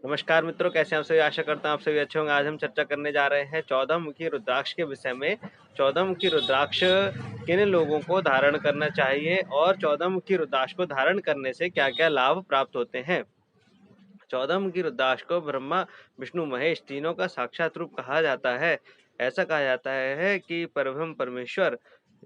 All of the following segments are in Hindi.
नमस्कार मित्रों, कैसे हैं आप सभी? आशा करता हूँ आप सभी अच्छे होंगे। आज हम चर्चा करने जा रहे हैं 14 मुखी रुद्राक्ष के विषय में। 14 मुखी रुद्राक्ष किन लोगों को धारण करना चाहिए और 14 मुखी रुद्राक्ष को धारण करने से क्या-क्या लाभ प्राप्त होते हैं। 14 मुखी रुद्राक्ष को ब्रह्मा, विष्णु, महेश तीनों का साक्षात रूप कहा जाता है। ऐसा कहा जाता है कि परब्रह्म परमेश्वर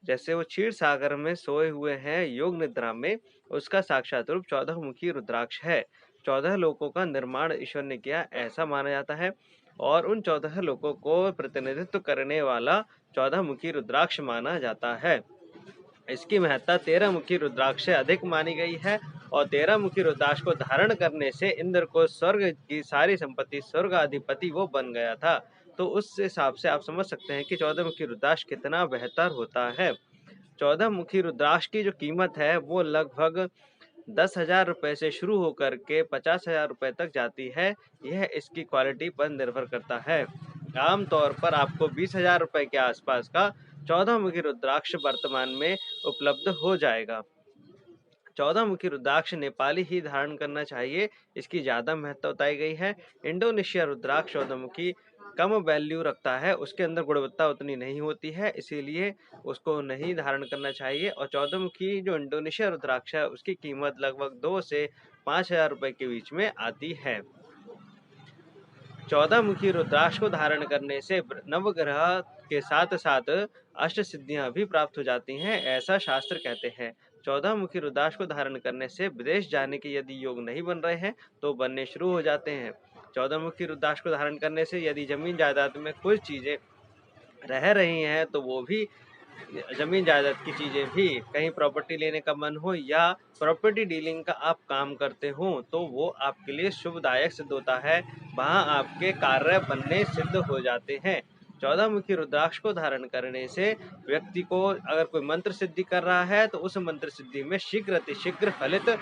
जैसे वो क्षीर सागर में सोए हुए हैं योग निद्रा में, उसका साक्षात रूप 14 मुखी रुद्राक्ष है। 14 लोकों का निर्माण ईश्वर ने किया, ऐसा माना जाता है और उन 14 लोकों को प्रतिनिधित्व करने वाला 14 मुखी रुद्राक्ष माना जाता है। इसकी महत्ता 13 मुखी रुद्राक्ष से अधिक मानी गई है और 13 मुखी रुद्राक्ष को धारण करने से इंद्र को स्वर्ग की सारी संपत्ति, स्वर्ग अधिपति वो बन गया था। तो उस हिसाब से आप समझ सकते हैं कि 14 मुखी रुद्राक्ष कितना बेहतर होता है। 14 मुखी रुद्राक्ष की जो कीमत है वो लगभग 10,000 रुपए से शुरू होकर के 50,000 रुपए तक जाती है। यह इसकी क्वालिटी पर निर्भर करता है। आम तौर पर आपको 20,000 रुपए के आसपास का 14 मुखी रुद्राक्ष वर्तमान में उपलब्ध हो जाएगा। 14 मुखी रुद्राक्ष नेपाली ही धारण करना चाहिए, इसकी ज़्यादा महत्ता बताई गई है। इंडोनेशिया रुद्राक्ष 14 मुखी कम वैल्यू रखता है, उसके अंदर गुणवत्ता उतनी नहीं होती है, इसीलिए उसको नहीं धारण करना चाहिए। और 14 मुखी जो इंडोनेशिया रुद्राक्ष है, उसकी कीमत लगभग 2 से 5,000 रुपए के बीच में आती है। 14 मुखी रुद्राक्ष को धारण करने से नवग्रह के साथ साथ अष्ट सिद्धियां भी प्राप्त हो जाती हैं, ऐसा शास्त्र कहते हैं। 14 मुखी रुद्राक्ष को धारण करने से विदेश जाने के यदि योग नहीं बन रहे हैं तो बनने शुरू हो जाते हैं। 14 मुखी रुद्राक्ष को धारण करने से यदि जमीन जायदाद में कुछ चीजें रह रही हैं तो वो भी जमीन जायदाद की चीजें भी, कहीं प्रॉपर्टी लेने का मन हो या प्रॉपर्टी डीलिंग का आप काम करते हो तो वो आपके लिए शुभदायक सिद्ध होता है। वहां आपके कार्य बनने सिद्ध हो जाते हैं। 14 मुखी रुद्राक्ष को धारण करने से व्यक्ति को अगर कोई मंत्र सिद्धि कर रहा है तो उस मंत्र सिद्धि में शीघ्र अतिशीघ्र फलित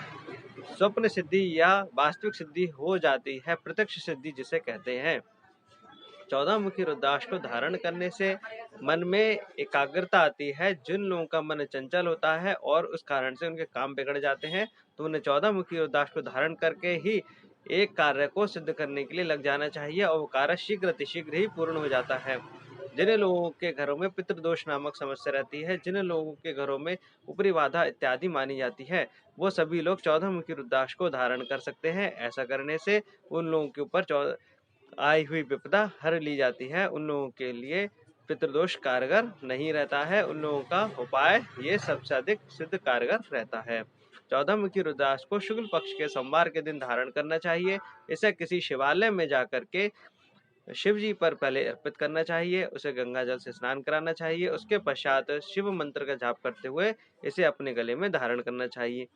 स्वप्न सिद्धि या वास्तविक सिद्धि हो जाती है, प्रत्यक्ष सिद्धि जिसे कहते हैं। 14 मुखी रुद्राक्ष को धारण करने से मन में एकाग्रता आती है। जिन लोगों का मन चंचल होता है और उस कारण से उनके काम बिगड़ जाते हैं तो उन्हें 14 मुखी रुद्राक्ष को धारण करके ही एक कार्य को सिद्ध करने के लिए लग जाना चाहिए और वो कार्य शीघ्र अतिशीघ्र ही पूर्ण हो जाता है। जिन लोगों के घरों में पितृदोष नामक समस्या रहती है, जिन लोगों के घरों में ऊपरी बाधा इत्यादि मानी जाती है, वो सभी लोग 14 मुखी रुद्राक्ष को धारण कर सकते हैं। ऐसा करने से उन लोगों के ऊपर आई हुई विपदा हर ली जाती है। उन लोगों के लिए पितृदोष कारगर नहीं रहता है। उन लोगों का उपाय ये सबसे अधिक सिद्ध कारगर रहता है। 14 मुखी रुद्राक्ष को शुक्ल पक्ष के सोमवार के दिन धारण करना चाहिए। इसे किसी शिवालय में जाकर के शिव जी पर पहले अर्पित करना चाहिए, उसे गंगा जल से स्नान कराना चाहिए, उसके पश्चात शिव मंत्र का जाप करते हुए इसे अपने गले में धारण करना चाहिए।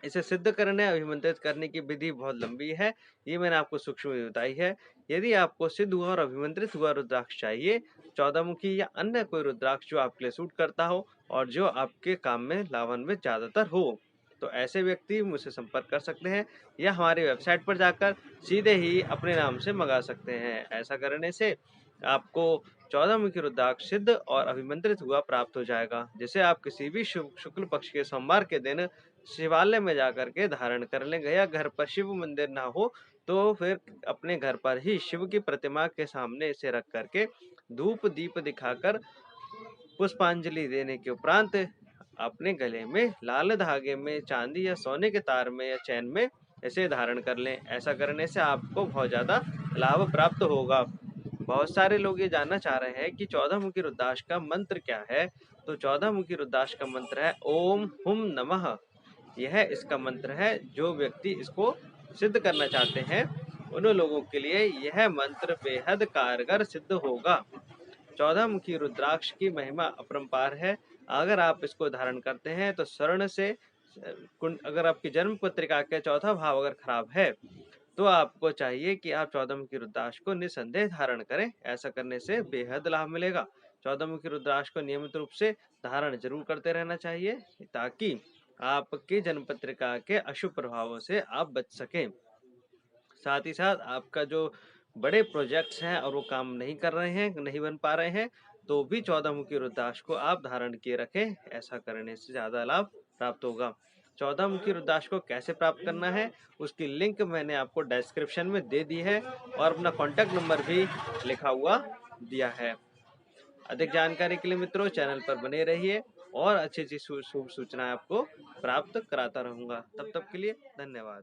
इसे सिद्ध करने, अभिमंत्रित करने की विधि बहुत लंबी है, ये मैंने आपको सूक्ष्म में बताई है। यदि आपको सिद्ध हुआ और अभिमंत्रित हुआ रुद्राक्ष चाहिए, 14 मुखी या अन्य कोई रुद्राक्ष जो आपके लिए सूट करता हो और जो आपके काम में लाभान्वित ज़्यादातर हो, तो ऐसे व्यक्ति मुझसे संपर्क कर सकते हैं या हमारी वेबसाइट पर जाकर सीधे ही अपने नाम से मंगा सकते हैं। ऐसा करने से आपको 14 मुखी रुद्राक्ष सिद्ध और अभिमंत्रित हुआ प्राप्त हो जाएगा, जिसे आप किसी भी शुक्ल पक्ष के सोमवार के दिन शिवालय में जाकर के धारण कर लेंगे। या घर पर शिव मंदिर ना हो तो फिर अपने घर पर ही शिव की प्रतिमा के सामने इसे रख करके धूप दीप दिखाकर पुष्पांजलि देने के उपरांत अपने गले में लाल धागे में, चांदी या सोने के तार में या चैन में इसे धारण कर लें। ऐसा करने से आपको बहुत ज्यादा लाभ प्राप्त होगा। बहुत सारे लोग ये जानना चाह रहे हैं कि 14 मुखी रुद्राक्ष का मंत्र क्या है। तो 14 मुखी रुद्राक्ष का मंत्र है ओम हुम नमः। यह इसका मंत्र है। जो व्यक्ति इसको सिद्ध करना चाहते हैं उन लोगों के लिए यह मंत्र बेहद कारगर सिद्ध होगा। 14 मुखी रुद्राक्ष की महिमा अपरंपार है। अगर आप इसको धारण करते हैं तो स्वर्ण से अगर आपकी जन्म पत्रिका का चौथा भाव अगर खराब है तो आपको चाहिए कि आप 14 मुखी रुद्राक्ष को निसंदेह धारण करें। ऐसा करने से बेहद लाभ मिलेगा। 14 मुखी रुद्राक्ष को नियमित रूप से धारण जरूर करते रहना चाहिए ताकि आपकी जन्म पत्रिका के अशुभ प्रभावों से आप बच सकें। साथ ही साथ आपका जो बड़े प्रोजेक्ट्स हैं और वो काम नहीं कर रहे हैं, नहीं बन पा रहे हैं, तो भी 14 मुखी रुद्राक्ष को आप धारण किए रखें। ऐसा करने से ज़्यादा लाभ प्राप्त होगा। 14 मुखी रुद्राक्ष को कैसे प्राप्त करना है उसकी लिंक मैंने आपको डिस्क्रिप्शन में दे दी है और अपना कॉन्टैक्ट नंबर भी लिखा हुआ दिया है। अधिक जानकारी के लिए मित्रों चैनल पर बने रहिए और अच्छी अच्छी शुभ सूचनाएं आपको प्राप्त कराता रहूंगा। तब तक के लिए धन्यवाद।